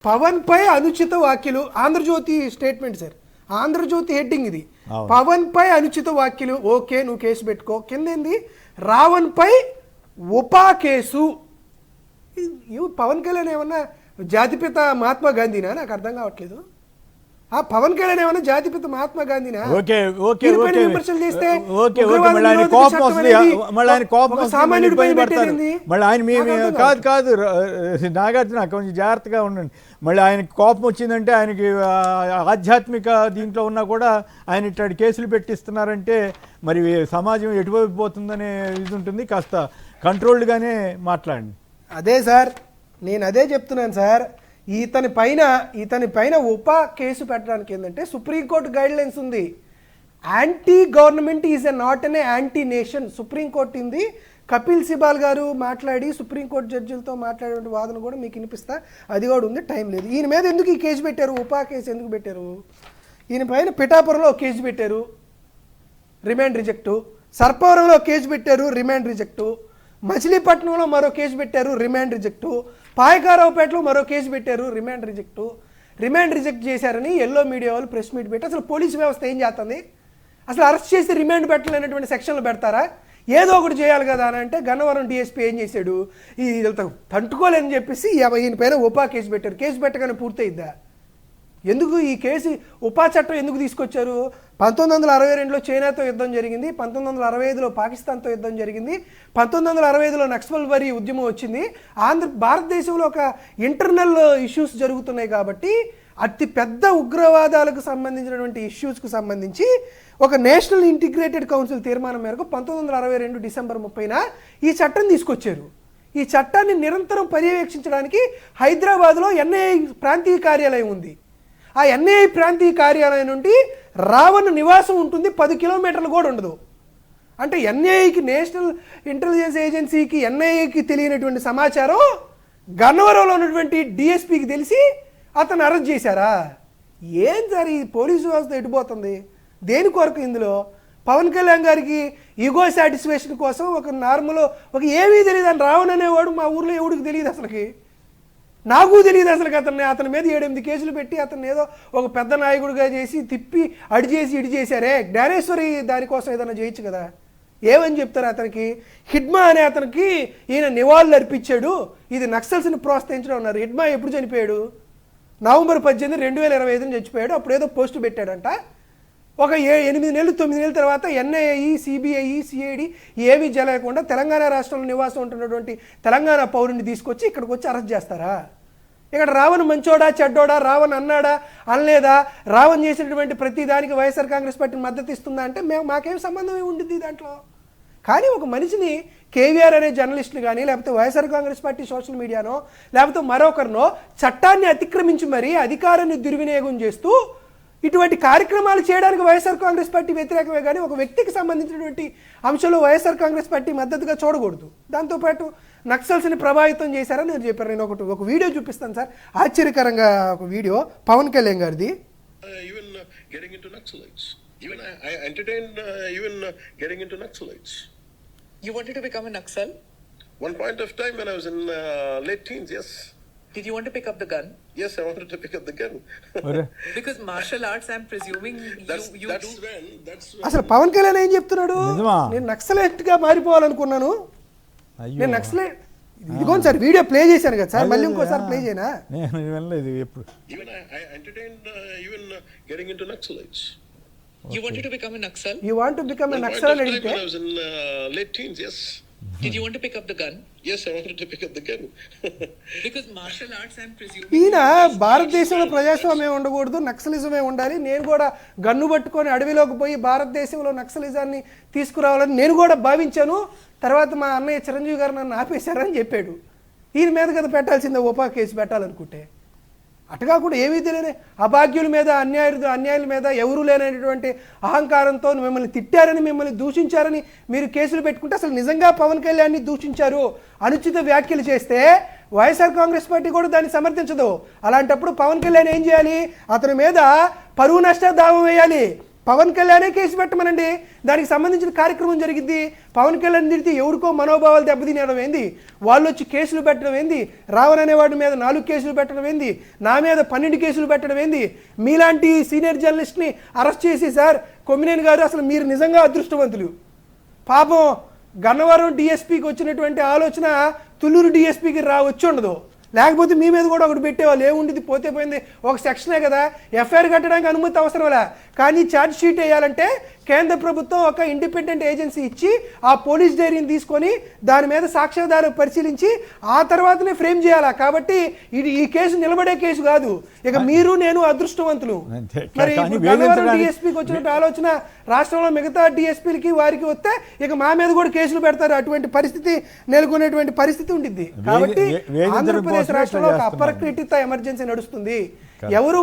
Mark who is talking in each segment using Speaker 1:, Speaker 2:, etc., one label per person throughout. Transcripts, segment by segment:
Speaker 1: పవన్ పై అనుచిత వ్యాఖ్యలు Andhrajyothi statement sir, Andhrajyothi heading ఇది. పవన్ పై అనుచిత వ్యాఖ్యలు ఓకే నువ్వు కేసు పెట్టుకో, కిందేంది రావణ్ పై ఉపా కేసు. పవన్ కళ్యాణ్ ఏమన్నా జాతిపిత మహాత్మా గాంధీనా? నాకు అర్థం కావట్లేదు. ఆ పవన్ కళ్యాణ్ ఏమన్నా జాతిపిత మహాత్మా గాంధీనా? విమర్శలు చేస్తే
Speaker 2: కాదు నాగార్జున కొంచెం జాగ్రత్తగా ఉండండి. మళ్ళీ ఆయనకి కోపం వచ్చిందంటే ఆయనకి ఆధ్యాత్మిక దీంట్లో ఉన్నా కూడా ఆయన ఇట్లాంటి కేసులు పెట్టిస్తున్నారంటే మరి సమాజం ఎటువైపు పోతుందనే ఇది ఉంటుంది. కాస్త కంట్రోల్డ్గానే మాట్లాడండి.
Speaker 1: అదే సార్, నేను అదే చెప్తున్నాను సార్. ఇతని పైన ఉపా కేసు పెట్టడానికి ఏంటంటే సుప్రీంకోర్టు గైడ్ లైన్స్ ఉంది. Anti government is not an anti nation. Supreme court ఉంది. కపిల్ సిబాల్ గారు మాట్లాడి సుప్రీంకోర్టు జడ్జిలతో మాట్లాడే వాదన కూడా మీకు వినిపిస్తా, అది కూడా ఉంది. టైం లేదు. ఈయన మీద ఎందుకు ఈ కేసు పెట్టారు? ఉపా కేసు ఎందుకు పెట్టారు? ఈయన పైన పిఠాపురంలో కేసు పెట్టారు, రిమాండ్ రిజెక్టు. సర్పవరంలో కేసు పెట్టారు, రిమాండ్ రిజెక్టు. మచిలీపట్నంలో మరో కేసు పెట్టారు, రిమాండ్ రిజెక్టు. పాయకారావుపేటలో మరో కేసు పెట్టారు, రిమాండ్ రిజెక్టు. రిమాండ్ రిజెక్ట్ చేశారని ఎల్లో మీడియా వాళ్ళు ప్రెస్ మీట్ పెట్టి అసలు పోలీసు వ్యవస్థ ఏం చేస్తుంది? అసలు అరెస్ట్ చేసి రిమాండ్ పెట్టలేనటువంటి సెక్షన్లు పెడతారా? ఏదో ఒకటి చేయాలి కదా అని అంటే గన్నవరం డిఎస్పీ ఏం చేశాడు? ఈ తంటుకోలేని చెప్పేసి ఈయన పైన ఉపా కేసు పెట్టారు. కేసు పెట్టగానే పూర్తయిద్దా? ఎందుకు ఈ కేసు ఉపా చట్టం ఎందుకు తీసుకొచ్చారు? 1962లో చైనాతో యుద్ధం జరిగింది, 1965లో పాకిస్తాన్తో యుద్ధం జరిగింది, 1965లో నక్సల్బరీ ఉద్యమం వచ్చింది. భారతదేశంలో ఒక ఇంటర్నల్ ఇష్యూస్ జరుగుతున్నాయి కాబట్టి అతి పెద్ద ఉగ్రవాదాలకు సంబంధించినటువంటి ఇష్యూస్కు సంబంధించి ఒక నేషనల్ ఇంటిగ్రేటెడ్ కౌన్సిల్ తీర్మానం మేరకు 1962 డిసెంబర్ 30న ఈ చట్టం తీసుకొచ్చారు. ఈ చట్టాన్ని నిరంతరం పర్యవేక్షించడానికి హైదరాబాద్లో ఎన్ఐఏ ప్రాంతీయ కార్యాలయం ఉంది. ఆ ఎన్ఐఏ ప్రాంతీయ కార్యాలయం నుండి రావణ్ నివాసం ఉంటుంది, 10 కిలోమీటర్లు కూడా ఉండదు. అంటే ఎన్ఐఏకి, నేషనల్ ఇంటెలిజెన్స్ ఏజెన్సీకి, ఎన్ఐఏకి తెలియనటువంటి సమాచారం గన్నవరంలో ఉన్నటువంటి డిఎస్పీకి తెలిసి అతను అరెస్ట్ చేశారా? ఏం సార్ ఈ పోలీసు వ్యవస్థ ఎటుపోతుంది? దేని కొరకు ఇందులో? పవన్ కళ్యాణ్ గారికి ఈగో సాటిస్ఫాక్షన్ కోసం ఒక నార్మల్ ఒక ఏమీ తెలియదు అని రావణ్ అనేవాడు మా ఊర్లో ఎవడికి తెలియదు, అసలుకి నాకు తెలియదు అసలు. అతని మీద 7-8 కేసులు పెట్టి అతను ఏదో ఒక పెద్ద నాయకుడిగా చేసి తిప్పి అడి చేసి ఇడి చేశారే. జ్ఞానేశ్వరి దానికోసం ఏదైనా చేయొచ్చు కదా. ఏమని చెప్తారు అతనికి? హిడ్మా అనే అతనికి ఈయన నివాళులు అర్పించాడు, ఇది నక్సల్స్ని ప్రోత్సహించడం అన్నారు. హిడ్మా ఎప్పుడు చనిపోయాడు? నవంబర్ 18, 2025 చచ్చిపోయాడు. అప్పుడు ఏదో పోస్టు పెట్టాడంట. ఒక 8 నెలలు 9 నెలల తర్వాత ఎన్ఐఏ, సిబిఐ, సిఐడి ఏమీ జరగకుండా తెలంగాణ రాష్ట్రంలో నివాసం ఉంటున్నటువంటి తెలంగాణ పౌరుని తీసుకొచ్చి ఇక్కడికి వచ్చి అరెస్ట్ చేస్తారా? ఇక్కడ రావణ్ మంచోడా చెడ్డోడా, రావణ్ అన్నాడా అనలేదా, రావణ్ చేసినటువంటి ప్రతి దానికి వైఎస్ఆర్ కాంగ్రెస్ పార్టీ మద్దతు ఇస్తుందా అంటే మాకేం సంబంధం ఉంటుంది దాంట్లో? కానీ ఒక మనిషిని కేవీఆర్ అనే జర్నలిస్టులు కానీ లేకపోతే వైఎస్ఆర్ కాంగ్రెస్ పార్టీ సోషల్ మీడియానో లేకపోతే మరొకరినో చట్టాన్ని అతిక్రమించి మరీ అధికారాన్ని దుర్వినియోగం చేస్తూ ఇటువంటి కార్యక్రమాలు చేయడానికి వైఎస్ఆర్ కాంగ్రెస్ పార్టీ వ్యతిరేకమే కానీ ఒక వ్యక్తికి సంబంధించినటువంటి అంశంలో వైఎస్ఆర్ కాంగ్రెస్ పార్టీ మద్దతుగా చూడకూడదు. దాంతోపాటు నక్సల్స్ని ప్రభావితం చేశారని నేను చెప్పారు. నేను ఒక వీడియో చూపిస్తాను సార్, ఆశ్చర్యకరంగా ఒక వీడియో పవన్ కళ్యాణ్ గారిది.
Speaker 3: You wanted to become a Naxal?
Speaker 4: One point of time when I was in late teens, yes.
Speaker 3: Did you want to pick up the gun?
Speaker 4: Yes, I wanted to pick up the gun.
Speaker 3: Because martial arts, I'm presuming you do.
Speaker 1: అసలు పవన్ కళ్యాణ్ ఏం చెప్తున్నాడు? నేను నక్సలైట్ గా మారిపోవాలనుకున్నాను, నేను నక్సలైట్. ఇదిగోండి sir video play చేశాను కదా sir, మళ్ళీ ఇంకోసారి ప్లే చేయనా?
Speaker 4: Even I entertained even getting into Naxalites.
Speaker 3: You wanted to become a Naxal?
Speaker 1: You want to become a Naxal?
Speaker 4: When I was in late teens, yes.
Speaker 3: Did you want to pick up the gun?
Speaker 4: Yes, I wanted to pick up the gun.
Speaker 3: Because martial arts, I'm presuming.
Speaker 1: ఈయన భారతదేశంలో ప్రజాస్వామ్యం ఉండకూడదు, నక్సలిజమే ఉండాలి, నేను కూడా gun పట్టుకొని అడవిలోకి పోయి భారతదేశంలో నక్సలిజాన్ని తీసుకురావాలని నేను కూడా భావించాను. తర్వాత మా అన్నయ్య చిరంజీవి గారు నన్ను ఆపేశారని చెప్పాడు. ఈయన మీద కదా పెట్టాల్సిందే ఉపా కేసు పెట్టాలనుకుంటే. అటుగా కూడా ఏమీ తెలియని అభాగ్యుల మీద, అన్యాయుల మీద ఎవరూ లేనటువంటి అహంకారంతో మిమ్మల్ని తిట్టారని, మిమ్మల్ని దూషించారని మీరు కేసులు పెట్టుకుంటే అసలు నిజంగా పవన్ కళ్యాణ్ని దూషించారు, అనుచిత వ్యాఖ్యలు చేస్తే వైఎస్ఆర్ కాంగ్రెస్ పార్టీ కూడా దాన్ని సమర్థించదు. అలాంటప్పుడు పవన్ కళ్యాణ్ ఏం చేయాలి? అతని మీద పరువు నష్ట దావం వేయాలి. పవన్ కళ్యాణే కేసు పెట్టమనండి, దానికి సంబంధించిన కార్యక్రమం జరిగింది. పవన్ కళ్యాణ్ తిడితే ఎవరికో మనోభావాలు దెబ్బతినేయడం ఏంది, వాళ్ళు వచ్చి కేసులు పెట్టడం ఏంది, రావణ్ అనేవాడి మీద 4 కేసులు పెట్టడం ఏంది, నా మీద 12 కేసులు పెట్టడం ఏంది, మీలాంటి సీనియర్ జర్నలిస్ట్ని అరెస్ట్ చేసి సార్ కొమ్మినేని గారు అసలు మీరు నిజంగా అదృష్టవంతులు. పాపం గన్నవరం డిఎస్పీకి వచ్చినటువంటి ఆలోచన తుళ్ళూరు డిఎస్పీకి వచ్చి ఉండదు, లేకపోతే మీ మీద కూడా ఒకటి పెట్టేవాళ్ళు. ఏముండిది పోతే పోయింది, ఒక సెక్షనే కదా, ఎఫ్ఐఆర్ కట్టడానికి అనుమతి అవసరంలే. కానీ ఛార్జ్ షీట్ వేయాలంటే కేంద్ర ప్రభుత్వం ఒక ఇండిపెండెంట్ ఏజెన్సీ ఇచ్చి ఆ పోలీస్ డైరీని తీసుకొని దాని మీద సాక్ష్యాధారం పరిశీలించి ఆ తర్వాతనే ఫ్రేమ్ చేయాలా. కాబట్టి ఇది ఈ కేసు నిలబడే కేసు కాదు. ఇక మీరు నేను అదృష్టవంతులు. మరి డిఎస్పీకి వచ్చినట్టు ఆలోచన రాష్ట్రంలో మిగతా డిఎస్పీలకి వారికి వస్తే ఇక మా మీద కూడా కేసులు పెడతారు. అటువంటి పరిస్థితి నెలకొనేటువంటి పరిస్థితి ఉండిద్ది. కాబట్టి ఆంధ్రప్రదేశ్ రాష్ట్రంలో ఒక అపరికృత ఎమర్జెన్సీ నడుస్తుంది. ఎవరు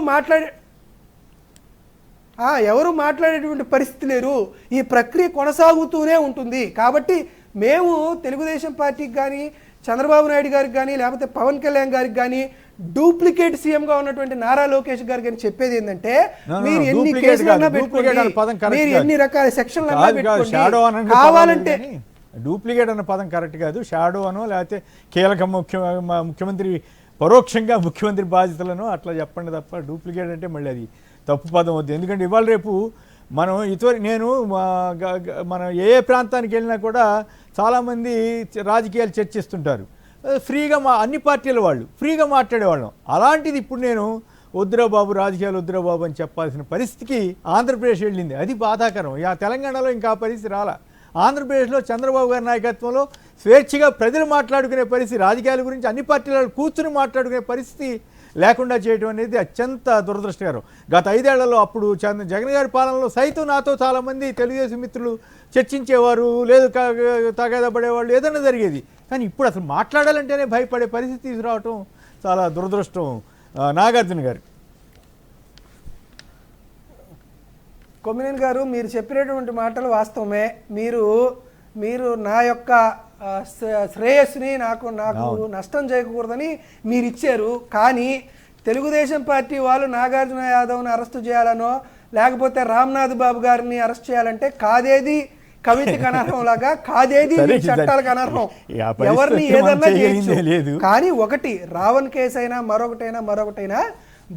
Speaker 1: మాట్లాడేటువంటి పరిస్థితి లేరు. ఈ ప్రక్రియ కొనసాగుతూనే ఉంటుంది. కాబట్టి మేము తెలుగుదేశం పార్టీకి కానీ చంద్రబాబు నాయుడు గారికి కానీ లేకపోతే పవన్ కళ్యాణ్ గారికి కానీ డూప్లికేట్ సీఎంగా ఉన్నటువంటి నారా లోకేష్ గారు కానీ చెప్పేది ఏంటంటే మీరు ఎన్ని కేసులన్నా పెట్టుకోండి, మీరు ఎన్ని రకాల సెక్షన్లన్నా పెట్టుకోండి, కావాలంటే
Speaker 2: డూప్లికేట్ అన్న పదం కరెక్ట్ కాదు. షాడో అనో లేకపోతే కీలక ముఖ్యమంత్రి పరోక్షంగా ముఖ్యమంత్రి బాధ్యతలను అట్లా చెప్పండి తప్ప డూప్లికేట్ అంటే మళ్ళీ అది తప్పు పదం వద్దు. ఎందుకంటే ఇవాళ రేపు మనం నేను మనం ఏ ప్రాంతానికి వెళ్ళినా కూడా చాలామంది రాజకీయాలు చర్చిస్తుంటారు. ఫ్రీగా అన్ని పార్టీల వాళ్ళు ఫ్రీగా మాట్లాడేవాళ్ళం. అలాంటిది ఇప్పుడు నేను వద్దురా బాబు రాజకీయాలు వద్దురా బాబు అని చెప్పాల్సిన పరిస్థితికి ఆంధ్రప్రదేశ్ వెళ్ళింది. అది బాధాకరం. తెలంగాణలో ఇంకా పరిస్థితి రాలా. ఆంధ్రప్రదేశ్లో చంద్రబాబు గారి నాయకత్వంలో స్వేచ్ఛగా ప్రజలు మాట్లాడుకునే పరిస్థితి, రాజకీయాల గురించి అన్ని పార్టీల కూర్చుని మాట్లాడుకునే పరిస్థితి లేకుండా చేయడం అనేది అత్యంత దురదృష్టకరం. గత 5 ఏళ్లలో అప్పుడు జగన్ గారి పాలనలో సైతం నాతో చాలామంది తెలుగుదేశం మిత్రులు చర్చించేవారు, లేదు తగాదా పడేవాళ్ళు, ఏదైనా జరిగేది. కానీ ఇప్పుడు అసలు మాట్లాడాలంటేనే భయపడే పరిస్థితి తీసుకురావటం చాలా దురదృష్టం. నాగార్జున గారు.
Speaker 1: కొమ్మినేని గారు, మీరు చెప్పినటువంటి మాటలు వాస్తవమే. మీరు నా యొక్క శ్రేయస్సుని నాకు నష్టం చేయకూడదని మీరు ఇచ్చారు. కానీ తెలుగుదేశం పార్టీ వాళ్ళు నాగార్జున యాదవ్ని అరెస్ట్ చేయాలనో లేకపోతే రామ్నాథ్ బాబు గారిని అరెస్ట్ చేయాలంటే కాదేది కవితకి అనర్హం లాగా కాదేది చట్టాలకు అనర్హం, ఎవరిని ఏదన్నా చేయొచ్చు. కానీ ఒకటి రావణ్ కేసు అయినా మరొకటైనా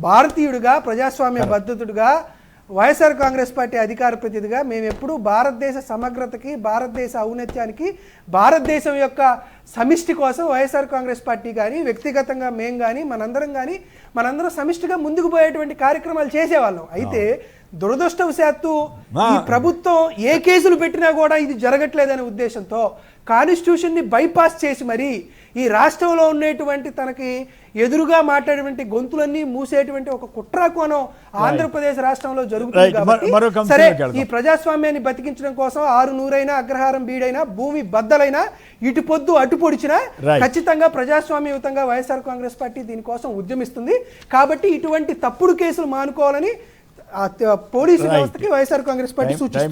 Speaker 1: భారతీయుడిగా ప్రజాస్వామ్య బద్ధతుడిగా వైఎస్ఆర్ కాంగ్రెస్ పార్టీ అధికార ప్రతినిధిగా మేము ఎప్పుడూ భారతదేశ సమగ్రతకి, భారతదేశ ఔన్నత్యానికి, భారతదేశం యొక్క సమిష్టి కోసం వైఎస్ఆర్ కాంగ్రెస్ పార్టీ కానీ వ్యక్తిగతంగా మేము కానీ మనందరం సమిష్టిగా ముందుకు పోయేటువంటి కార్యక్రమాలు చేసేవాళ్ళం. అయితే దురదృష్టవశాత్తు ఈ ప్రభుత్వం ఏ కేసులు పెట్టినా కూడా ఇది జరగట్లేదనే ఉద్దేశంతో కాన్స్టిట్యూషన్ని బైపాస్ చేసి మరి ఈ రాష్ట్రంలో ఉండేటువంటి తనకి ఎదురుగా మాట్లాడేటువంటి గొంతులన్నీ మూసేటువంటి ఒక కుట్రకోణం ఆంధ్రప్రదేశ్ రాష్ట్రంలో జరుగుతుంది. కాబట్టి సరే, ఈ ప్రజాస్వామ్యాన్ని బతికించడం కోసం 6 నూరైనా అగ్రహారం బీడైనా భూమి బద్దలైనా ఇటు పొద్దు అటు పొడిచినా ఖచ్చితంగా ప్రజాస్వామ్యయుతంగా వైఎస్ఆర్ కాంగ్రెస్ పార్టీ దీనికోసం ఉద్యమిస్తుంది. కాబట్టి ఇటువంటి తప్పుడు కేసులు మానుకోవాలని పోలీసు వ్యవస్థకి వైఎస్ఆర్ కాంగ్రెస్ పార్టీ సూచిస్తుంది.